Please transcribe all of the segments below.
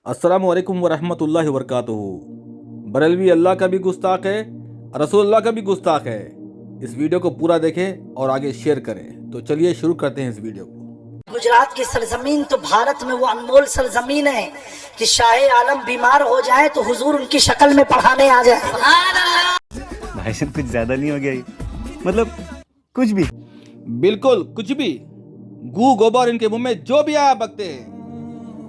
अस्सलाम वालेकुम वरहमतुल्लाहि वबरकातुहू। बरेलवी अल्लाह का भी गुस्ताख है, रसूल अल्लाह का भी गुस्ताख है। इस वीडियो को पूरा देखें और आगे शेयर करें। तो चलिए शुरू करते हैं इस वीडियो को। गुजरात की सरजमीन तो भारत में वो अनमोल सरजमीन है कि शाह आलम बीमार हो जाए तो हुजूर उनकी शक्ल में पढ़ाने आ जाए। भाई साहब कुछ ज्यादा नहीं हो गया ये? मतलब कुछ भी। बिल्कुल कुछ भी, गू गोबर इनके मुंह में जो भी आया बकते हैं।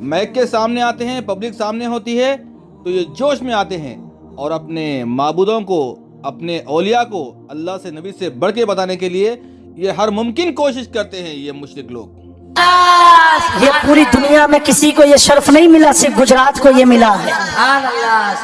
मैक के सामने आते हैं, पब्लिक सामने होती है तो ये जोश में आते हैं और अपने माबूदों को, अपने औलिया को अल्लाह से, नबी से बढ़ के बताने के लिए ये हर मुमकिन कोशिश करते हैं ये मुशरिक लोग। ये पूरी दुनिया में किसी को ये शर्फ नहीं मिला, सिर्फ गुजरात को ये मिला है।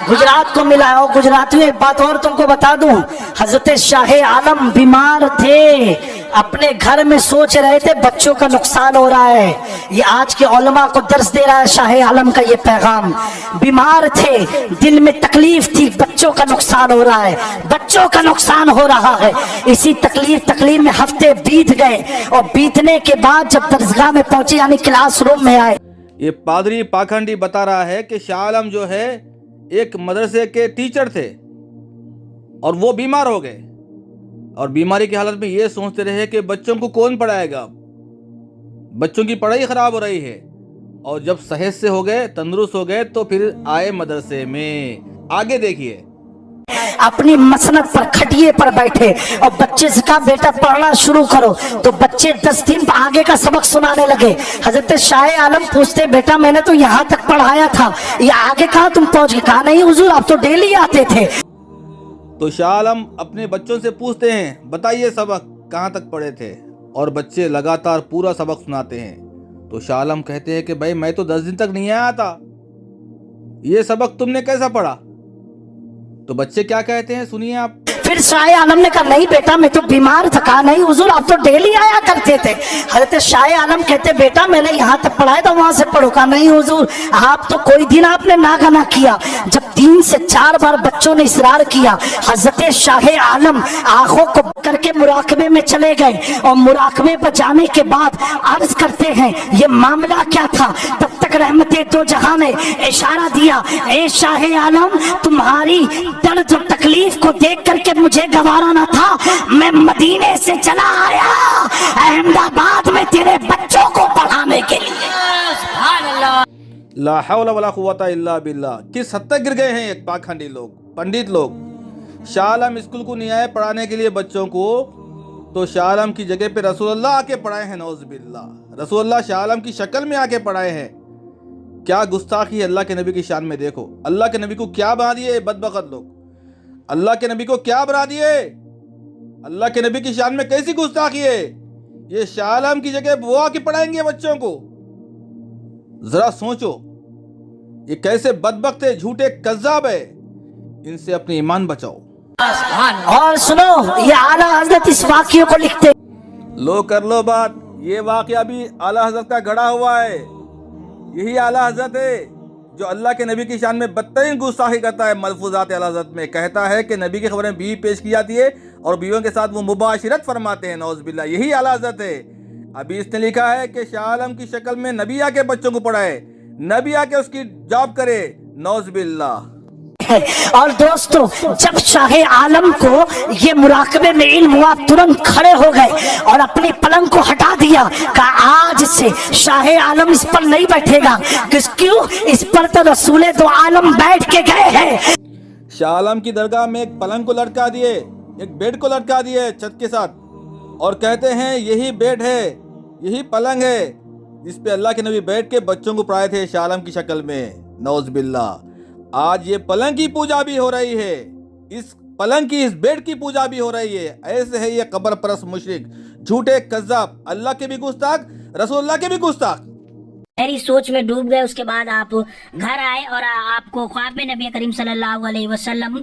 गुजरात को मिला है। और गुजरातियों एक बात और तुमको बता दूं, हजरत शाह आलम बीमार थे, अपने घर में सोच रहे थे बच्चों का नुकसान हो रहा है। ये आज के उलमा को दर्स दे रहा है शाह आलम का ये पैगाम। बीमार थे, दिल में तकलीफ थी, बच्चों का नुकसान हो रहा है, बच्चों का नुकसान हो रहा है। इसी तकलीफ में हफ्ते बीत गए और बीतने के बाद जब दरसगाह में पहुंचे, यानी क्लासरूम में आए, ये पादरी पाखंडी बता रहा है कि शाह आलम जो है एक मदरसे के टीचर थे और वो बीमार हो गए और बीमारी की हालत में ये सोचते रहे कि बच्चों को कौन पढ़ाएगा, बच्चों की पढ़ाई खराब हो रही है। और जब सेहत से हो गए, तंदुरुस्त हो गए, तो फिर आए मदरसे में। आगे देखिए, अपनी मसनद पर, खटिए पर बैठे और बच्चे से कहा बेटा पढ़ना शुरू करो। तो बच्चे 10 दिन आगे का सबक सुनाने लगे। हजरत शाह आलम पूछते बेटा मैंने तो यहाँ तक पढ़ाया था, ये आगे कहाँ तुम पहुंच गए? कहा नहीं हुजूर आप तो डेली आते थे। तो शाह आलम अपने बच्चों से पूछते हैं बताइए सबक कहाँ तक पढ़े थे, और बच्चे लगातार पूरा सबक सुनाते हैं। तो शाह आलम कहते हैं कि भाई मैं तो 10 दिन तक नहीं आया था, ये सबक तुमने कैसा पढ़ा? तो बच्चे क्या कहते हैं सुनिए आप। फिर शाह आलम ने कहा नहीं बेटा मैं तो बीमार था। कहा नहीं हुजूर आप तो डेली आया करते थे। हजरत शाह आलम कहते बेटा मैंने यहाँ तक पढ़ाया था, वहां से पढ़ो। कहा नहीं हुजूर आप तो कोई दिन आपने नागा ना किया। जब 3 से 4 बार बच्चों ने इसरार किया, हजरत शाह आलम आंखों को करके मुराकबे में चले गए और मुराकबे पर जाने के बाद अर्ज करते हैं ये मामला क्या था। तब तक रहमते दो जहां ने इशारा दिया, ए शाह आलम तुम्हारी दर्द और तकलीफ को देख करके मुझे गवारा ना था, मैं मदीने से चला आया अहमदाबाद में तेरे बच्चों को पढ़ाने के लिए। ला हौला वला कुव्वता इल्ला बिल्लाह। किस हद तक गिर गए हैं एक पाखंडी लोग, पंडित लोग। शाह आलम स्कूल को नहीं आए पढ़ाने के लिए बच्चों को, तो शाह आलम की जगह पे रसूलुल्लाह आके पढ़ाए हैं। नौज़ बिल्लाह, रसूलुल्लाह शाह आलम की शक्ल में आके पढ़ाए हैं। क्या गुस्ताखी है अल्लाह के नबी की शान में। देखो अल्लाह के नबी को क्या बना दिए बदबख्त लोग, अल्लाह के नबी को क्या बना दिए। अल्लाह के नबी की शान में कैसी गुस्ताखी है। ये शाह आलम की जगह वो आके पढ़ाएंगे बच्चों को। जरा सोचो ये कैसे बदबख्त है, झूठे कज़्ज़ाब है। इनसे अपने ईमान बचाओ। और सुनो ये आला हजरत इस वाक़ये को लिखते, लो कर लो बात, ये वाक़या भी आला हजरत का गढ़ा हुआ है। यही आला हजरत है जो अल्लाह के नबी की शान में बदतरीन गुस्ताखी करता है। मलफूजात आला हजरत में कहता है कि नबी की खबरें बीवी पेश की जाती है और बीवियों के साथ वो मुबाशिरत फरमाते हैं। नौज़ बिल्लाह, यही आला हजरत है। अभी इसने लिखा है कि शाह आलम की शक्ल में नबी आके बच्चों को पढ़ाए, नबी आके उसकी जॉब करे। नौज़ बिल्लाह। और दोस्तों जब शाह आलम को ये मुराकबे में इल्म हुआ, तुरंत खड़े हो गए और अपनी पलंग को हटा दिया। कहा आज से शाह आलम इस पर नहीं बैठेगा। क्यों? इस पर तो रसूले दो आलम बैठ के गए हैं। शाह आलम की दरगाह में एक पलंग को लटका दिए, एक बेड को लटका दिए छत के साथ, और कहते हैं यही बेड है, यही पलंग है जिस पे अल्लाह के नबी बैठ के बच्चों को पढ़ाए थे शाह आलम की शक्ल में। नौज़ बिल्लाह, आज ये पलंग की पूजा भी हो रही है, इस पलंग की, इस बेड की पूजा भी हो रही है। ऐसे है ये कब्र परस्त मुशरिक, झूठे कज़्ज़ाब, अल्लाह के भी गुस्ताख, रसूलुल्लाह के भी गुस्ताख। मेरी सोच में डूब गए। उसके बाद आप घर आए और आपको ख्वाब में नबी करीम सल्लल्लाहु अलैहि वसल्लम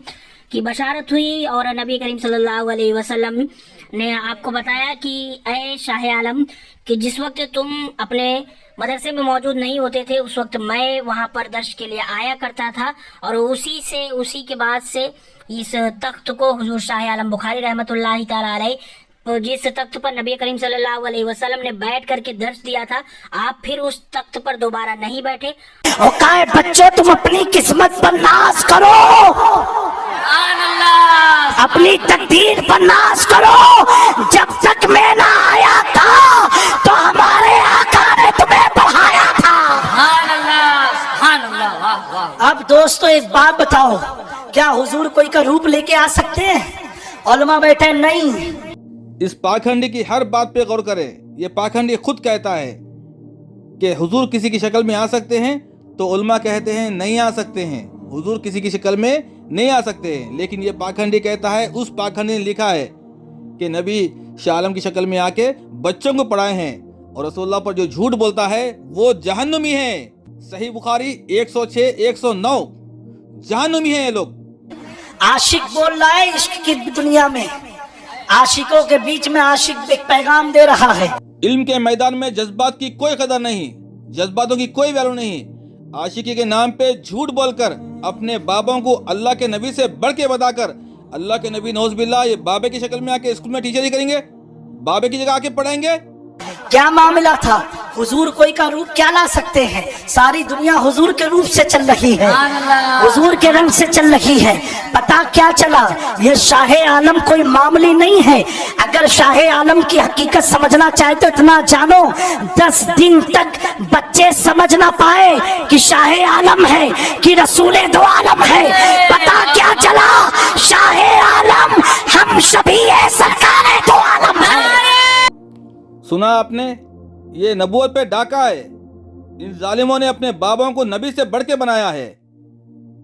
की बशारत हुई और नबी करीम सल्लल्लाहु अलैहि वसल्लम ने आपको बताया कि ऐ शाह आलम कि जिस वक्त तुम अपने मदरसे में मौजूद नहीं होते थे उस वक्त मैं वहाँ पर दर्श के लिए आया करता था और उसी के बाद से इस तख्त को हुजूर शाह आलम बुखारी रहमतुल्लाहि ताला अलैह तो जिस तख्त पर नबी करीम सल्लल्लाहु अलैहि वसल्लम ने बैठ करके दर्श दिया था, आप फिर उस तख्त पर दोबारा नहीं बैठे। और कहा है, बच्चों तुम अपनी किस्मत पर नाज करो, अपनी तकदीर पर नाज करो। जब तक मैं ना आया था तो हमारे आका ने तुम्हें पढ़ाया था। अब दोस्तों एक बात बताओ, क्या हुजूर कोई का रूप लेके आ सकते हैं? उलमा बैठे नहीं। इस पाखंडी की हर बात पे गौर करें। ये पाखंडी खुद कहता है कि हुजूर किसी की शक्ल में आ सकते हैं, तो उलमा कहते हैं नहीं आ सकते हैं, हुजूर किसी की शक्ल में नहीं आ सकते हैं। लेकिन ये पाखंडी कहता है, उस पाखंडी ने लिखा है कि नबी शाह आलम की शक्ल में आके बच्चों को पढ़ाए हैं, और रसूलुल्लाह पर जो झूठ बोलता है वो जहन्नुमी है। सही बुखारी 106 109, जहन्नुमी है ये लोग। आशिक बोल रहा है इश्क की दुनिया में, आशिकों के बीच में आशिक एक पैगाम दे रहा है। इल्म के मैदान में जज्बात की कोई कदर नहीं, जज्बातों की कोई वैल्यू नहीं। आशिकी के नाम पे झूठ बोलकर अपने बाबों को अल्लाह के नबी से बढ़ के बताकर, अल्लाह के नबी नौज बिल्ला ये बाबे की शक्ल में आके स्कूल में टीचर ही करेंगे, बाबे की जगह आके पढ़ाएंगे। क्या मामला था? हुजूर कोई का रूप क्या ला सकते हैं? सारी दुनिया हुजूर के रूप से चल रही है, हुजूर के रंग से चल रही है। पता क्या चला, ये शाह आलम कोई मामूली नहीं है। अगर शाह आलम की हकीकत समझना चाहे तो इतना जानो, 10 दिन तक बच्चे समझ ना पाए कि शाह आलम है कि रसूल दो आलम है। पता क्या चला, शाह आलम हम सभी है, सरकार दो आलम है। सुना आपने, ये नबूवत पे डाका है। इन जालिमों ने अपने बाबों को नबी से बढ़ के बनाया है,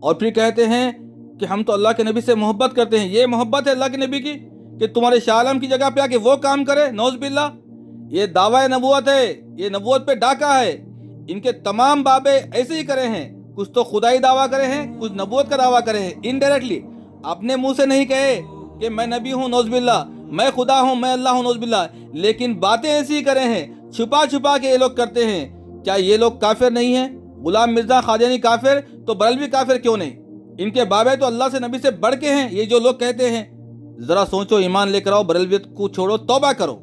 और फिर कहते हैं कि हम तो अल्लाह के नबी से मोहब्बत करते हैं। ये मोहब्बत है अल्लाह के नबी की कि तुम्हारे शाह आलम की जगह पे आके वो काम करे? नौज बिल्ला, ये दावा नबूवत है, ये नबूवत पे डाका है। इनके तमाम बाबे ऐसे ही करे हैं, कुछ तो खुदाई दावा करे हैं, कुछ नबूवत का दावा करे हैं। इनडायरेक्टली अपने मुंह से नहीं कहे कि मैं नबी हूँ नौज बिल्ला, मैं खुदा हूँ, मैं अल्लाह हूँ नौज बिल्ला, लेकिन बातें ऐसी ही करे हैं, छुपा छुपा के ये लोग करते हैं। क्या ये लोग काफिर नहीं हैं? गुलाम मिर्जा कादियानी काफिर, तो बरेलवी काफिर क्यों नहीं? इनके बाबे तो अल्लाह से नबी से बढ़ के हैं, ये जो लोग कहते हैं। जरा सोचो, ईमान लेकर आओ, बरेलवियत को छोड़ो, तौबा करो।